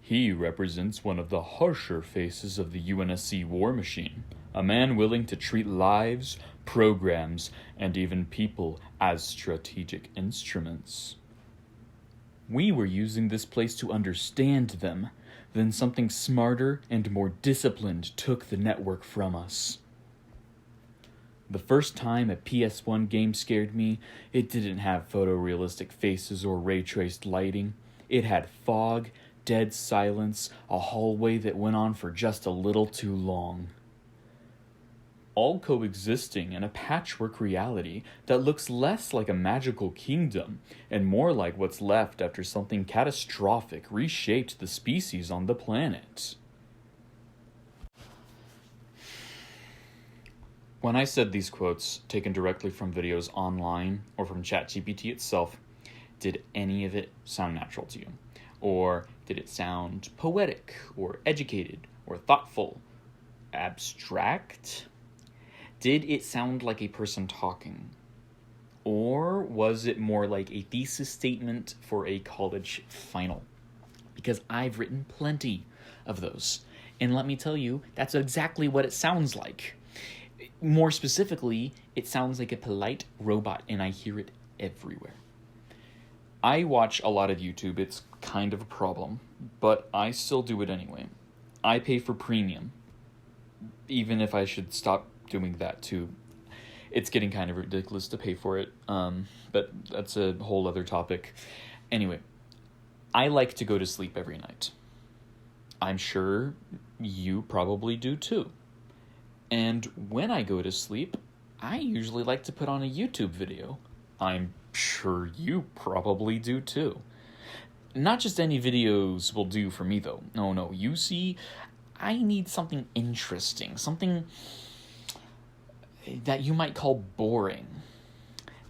He represents one of the harsher faces of the UNSC war machine, a man willing to treat lives, programs, and even people as strategic instruments. We were using this place to understand them. Then something smarter and more disciplined took the network from us. The first time a PS1 game scared me, it didn't have photorealistic faces or ray-traced lighting. It had fog, dead silence, a hallway that went on for just a little too long. All coexisting in a patchwork reality that looks less like a magical kingdom and more like what's left after something catastrophic reshaped the species on the planet. When I said these quotes, taken directly from videos online or from ChatGPT itself, did any of it sound natural to you? Or did it sound poetic, or educated, or thoughtful, abstract? Did it sound like a person talking? Or was it more like a thesis statement for a college final? Because I've written plenty of those. And let me tell you, that's exactly what it sounds like. More specifically, it sounds like a polite robot, and I hear it everywhere. I watch a lot of YouTube. It's kind of a problem, but I still do it anyway. I pay for premium, even if I should stop doing that too. It's getting kind of ridiculous to pay for it, but that's a whole other topic. Anyway, I like to go to sleep every night. I'm sure you probably do too. And when I go to sleep, I usually like to put on a YouTube video. I'm sure you probably do too. Not just any videos will do for me though. No, you see, I need something interesting, something that you might call boring.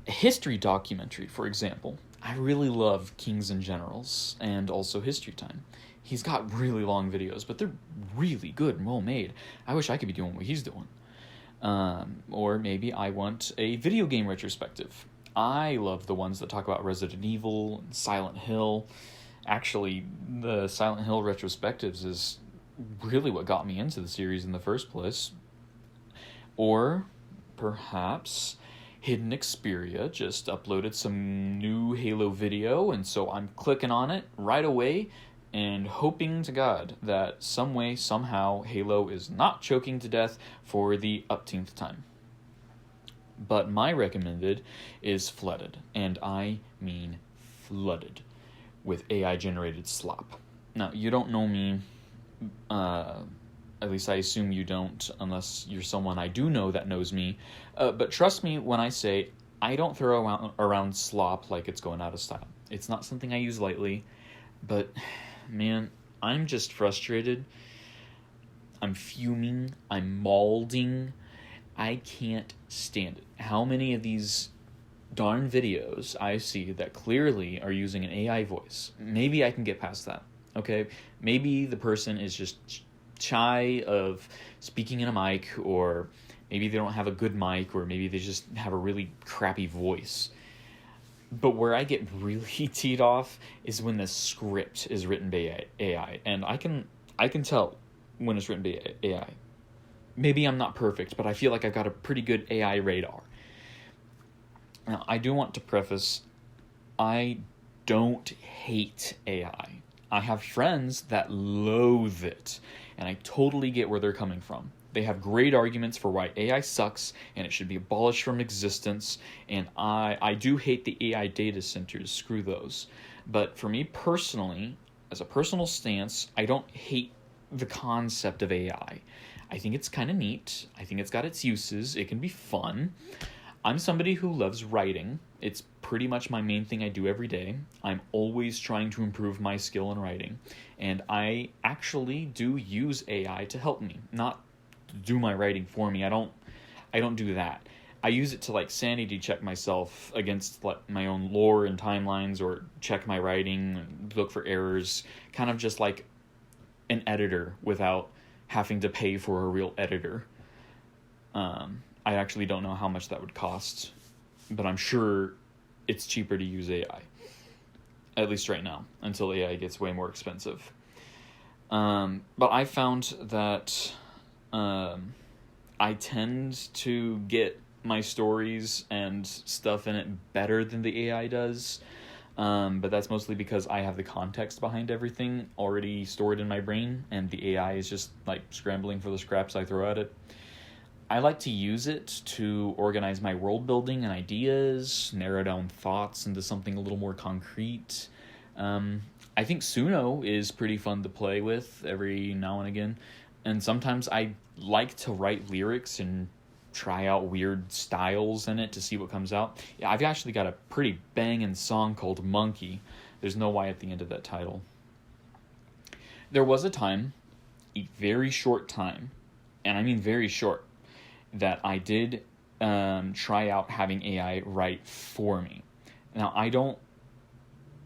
A history documentary, for example. I really love Kings and Generals and also History Time. He's got really long videos, but they're really good and well made. I wish I could be doing what he's doing. Or maybe I want a video game retrospective. I love the ones that talk about Resident Evil and Silent Hill. Actually, the Silent Hill retrospectives is really what got me into the series in the first place. Or perhaps Hidden Xperia just uploaded some new Halo video, and so I'm clicking on it right away and hoping to God that some way, somehow, Halo is not choking to death for the upteenth time. But my recommended is flooded, and I mean flooded, with AI-generated slop. Now, you don't know me, at least I assume you don't, unless you're someone I do know that knows me, but trust me when I say I don't throw around slop like it's going out of style. It's not something I use lightly, but man, I'm just frustrated. I'm fuming. I'm maulding. I can't stand it. How many of these darn videos I see that clearly are using an AI voice? Maybe I can get past that, okay? Maybe the person is just shy of speaking in a mic, or maybe they don't have a good mic, or maybe they just have a really crappy voice. But where I get really teed off is when the script is written by AI, and I can tell when it's written by AI. Maybe I'm not perfect, but I feel like I've got a pretty good AI radar. Now, I do want to preface, I don't hate AI. I have friends that loathe it, and I totally get where they're coming from. They have great arguments for why AI sucks and it should be abolished from existence, and I do hate the AI data centers, screw those. But for me personally, as a personal stance, I don't hate the concept of AI. I think it's kind of neat. I think it's got its uses. It can be fun. I'm somebody who loves writing. It's pretty much my main thing I do every day. I'm always trying to improve my skill in writing, and I actually do use AI to help me, not do my writing for me. I don't do that. I use it to like sanity check myself against like my own lore and timelines, or check my writing and look for errors, kind of just like an editor without having to pay for a real editor. I actually don't know how much that would cost, but I'm sure it's cheaper to use AI, at least right now, until AI gets way more expensive. But I found that I tend to get my stories and stuff in it better than the AI does. But that's mostly because I have the context behind everything already stored in my brain, and the AI is just like scrambling for the scraps I throw at it. I like to use it to organize my world building and ideas, narrow down thoughts into something a little more concrete. I think Suno is pretty fun to play with every now and again. And sometimes I like to write lyrics and try out weird styles in it to see what comes out. Yeah, I've actually got a pretty banging song called Monkey. There's no Y at the end of that title. There was a time, a very short time, and I mean very short, that I did try out having AI write for me. Now, I don't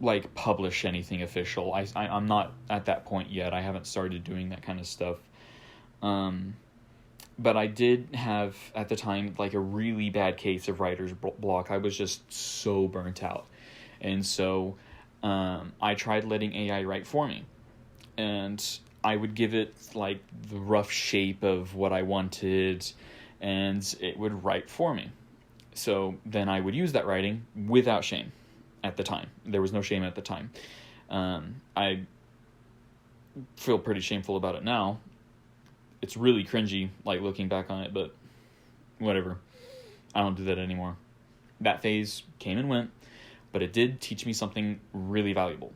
like publish anything official. I'm not at that point yet. I haven't started doing that kind of stuff. But I did have, at the time, like a really bad case of writer's block. I was just so burnt out. And so I tried letting AI write for me. And I would give it like the rough shape of what I wanted, and it would write for me. So then I would use that writing without shame at the time. There was no shame at the time. I feel pretty shameful about it now. It's really cringy, like, looking back on it, but whatever. I don't do that anymore. That phase came and went, but it did teach me something really valuable.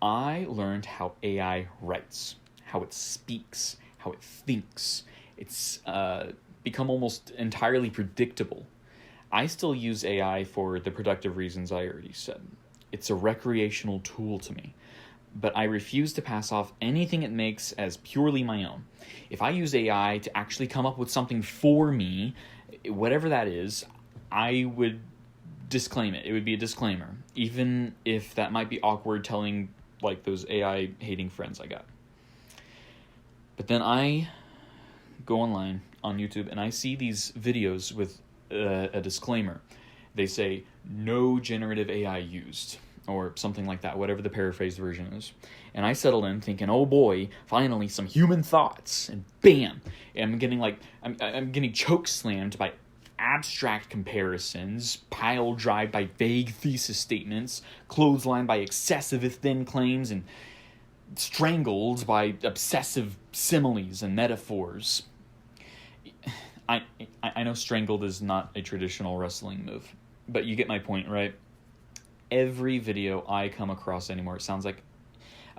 I learned how AI writes, how it speaks, how it thinks. It's become almost entirely predictable. I still use AI for the productive reasons I already said. It's a recreational tool to me, but I refuse to pass off anything it makes as purely my own. If I use AI to actually come up with something for me, whatever that is, I would disclaim it. It would be a disclaimer, even if that might be awkward telling like those AI hating friends I got. But then I go online on YouTube and I see these videos with a disclaimer. They say, no generative AI used, or something like that, whatever the paraphrased version is. And I settled in thinking, oh boy, finally some human thoughts, and bam, I'm getting choke slammed by abstract comparisons, pile drived by vague thesis statements, clotheslined by excessive if-then claims, and strangled by obsessive similes and metaphors. I know strangled is not a traditional wrestling move, but you get my point, right? Every video I come across anymore, it sounds like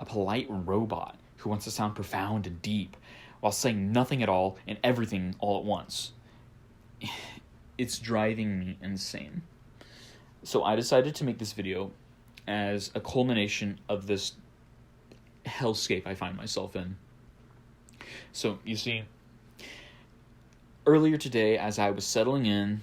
a polite robot who wants to sound profound and deep while saying nothing at all and everything all at once. It's driving me insane. So I decided to make this video as a culmination of this hellscape I find myself in. So, you see, earlier today, as I was settling in,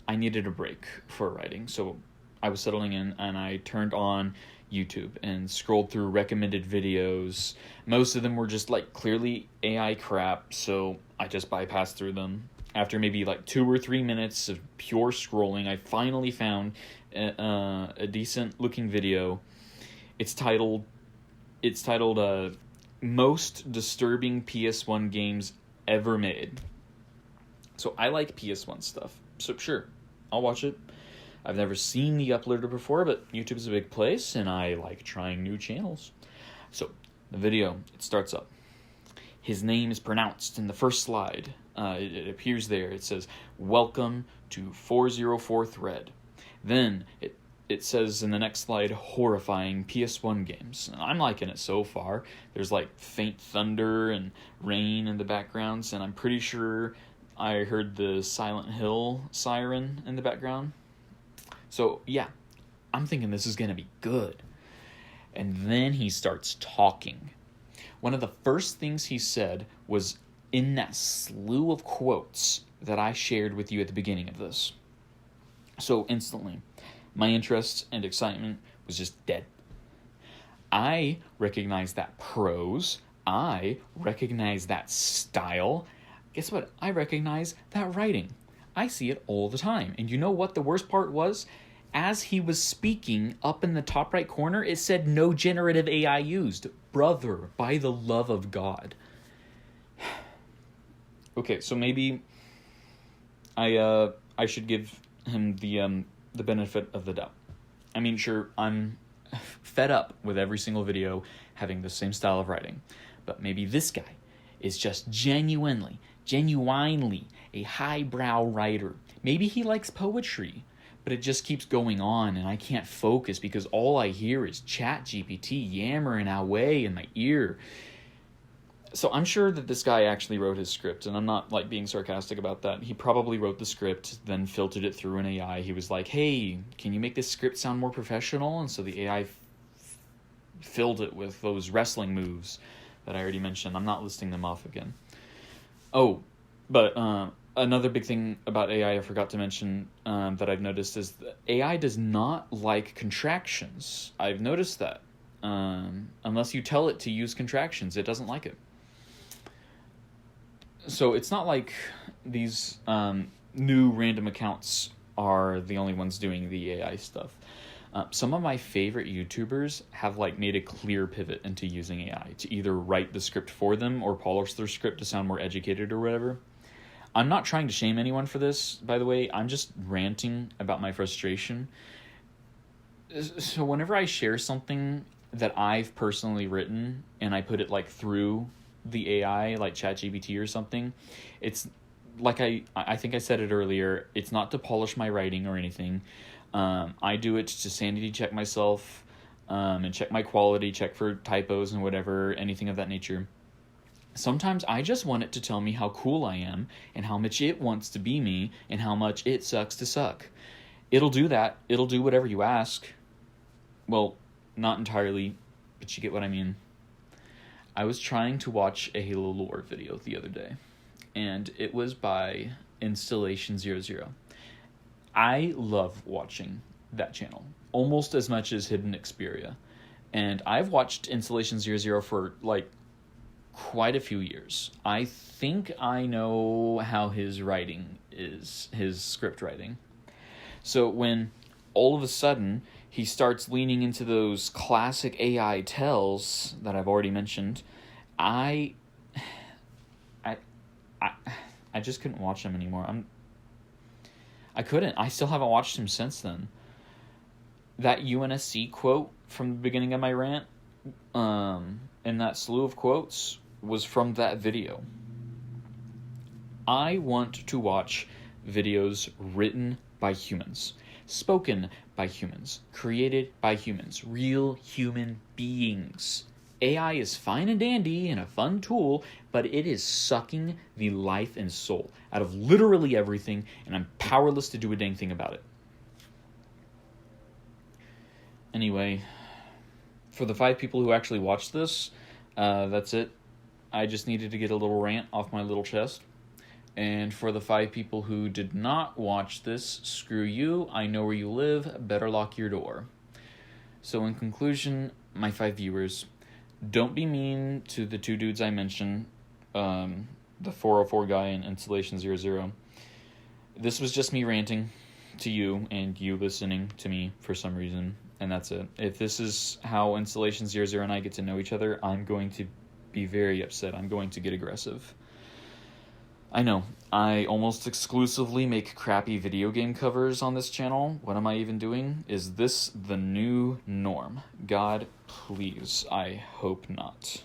I needed a break for writing. So I was settling in and I turned on YouTube and scrolled through recommended videos. Most of them were just like clearly AI crap, so I just bypassed through them. After maybe like 2 or 3 minutes of pure scrolling, I finally found a decent looking video. It's titled Most Disturbing PS1 Games Ever Made. So I like PS1 stuff, so sure, I'll watch it. I've never seen the uploader before, but YouTube's a big place, and I like trying new channels. So, the video, it starts up. His name is pronounced in the first slide. It appears there. It says, welcome to 404 Thread. Then, it says in the next slide, horrifying PS1 games. I'm liking it so far. There's like faint thunder and rain in the backgrounds, and I'm pretty sure I heard the Silent Hill siren in the background. So, yeah, I'm thinking this is going to be good. And then he starts talking. One of the first things he said was in that slew of quotes that I shared with you at the beginning of this. So, instantly, my interest and excitement was just dead. I recognize that prose. I recognize that style. Guess what? I recognize that writing. I see it all the time. And you know what the worst part was? as he was speaking, up in the top right corner, it said no generative AI used. Brother, by the love of God. Okay, so maybe I should give him the benefit of the doubt. I mean, sure, I'm fed up with every single video having the same style of writing, but maybe this guy is just genuinely a highbrow writer. Maybe he likes poetry, but it just keeps going on and I can't focus because all I hear is ChatGPT yammering away in my ear. So I'm sure that this guy actually wrote his script, and I'm not like being sarcastic about that. He probably wrote the script, then filtered it through an AI. He was like, hey, can you make this script sound more professional? And so the AI filled it with those wrestling moves that I already mentioned. I'm not listing them off again. Oh, but another big thing about AI I forgot to mention that I've noticed is that AI does not like contractions. I've noticed that. Unless you tell it to use contractions, it doesn't like it. So it's not like these new random accounts are the only ones doing the AI stuff. Some of my favorite YouTubers have like made a clear pivot into using AI to either write the script for them or polish their script to sound more educated or whatever. I'm not trying to shame anyone for this, by the way. I'm just ranting about my frustration. So whenever I share something that I've personally written and I put it like through the AI, like ChatGPT or something, it's like I think I said it earlier, it's not to polish my writing or anything. I do it to sanity check myself and check my quality, check for typos and whatever, anything of that nature. Sometimes I just want it to tell me how cool I am and how much it wants to be me and how much it sucks to suck. It'll do that. It'll do whatever you ask. Well, not entirely, but you get what I mean. I was trying to watch a Halo lore video the other day, and it was by Installation00. I love watching that channel almost as much as Hidden Xperia, and I've watched Installation00 for like quite a few years. I think I know how his writing is, his script writing. So when all of a sudden he starts leaning into those classic AI tells that I've already mentioned, I just couldn't watch him anymore. I couldn't. I still haven't watched him since then. That UNSC quote from the beginning of my rant, and that slew of quotes was from that video. I want to watch videos written by humans, spoken by humans, created by humans, real human beings. AI is fine and dandy and a fun tool, but it is sucking the life and soul out of literally everything, and I'm powerless to do a dang thing about it. Anyway, for the 5 people who actually watched this, that's it. I just needed to get a little rant off my little chest. And for the 5 people who did not watch this, screw you, I know where you live, better lock your door. So in conclusion, my 5 viewers, don't be mean to the 2 dudes I mentioned, the 404 guy and Installation00. This was just me ranting to you and you listening to me for some reason, and that's it. If this is how Installation00 and I get to know each other, I'm going to be very upset. I'm going to get aggressive. I know, I almost exclusively make crappy video game covers on this channel. What am I even doing? Is this the new norm? God, please, I hope not.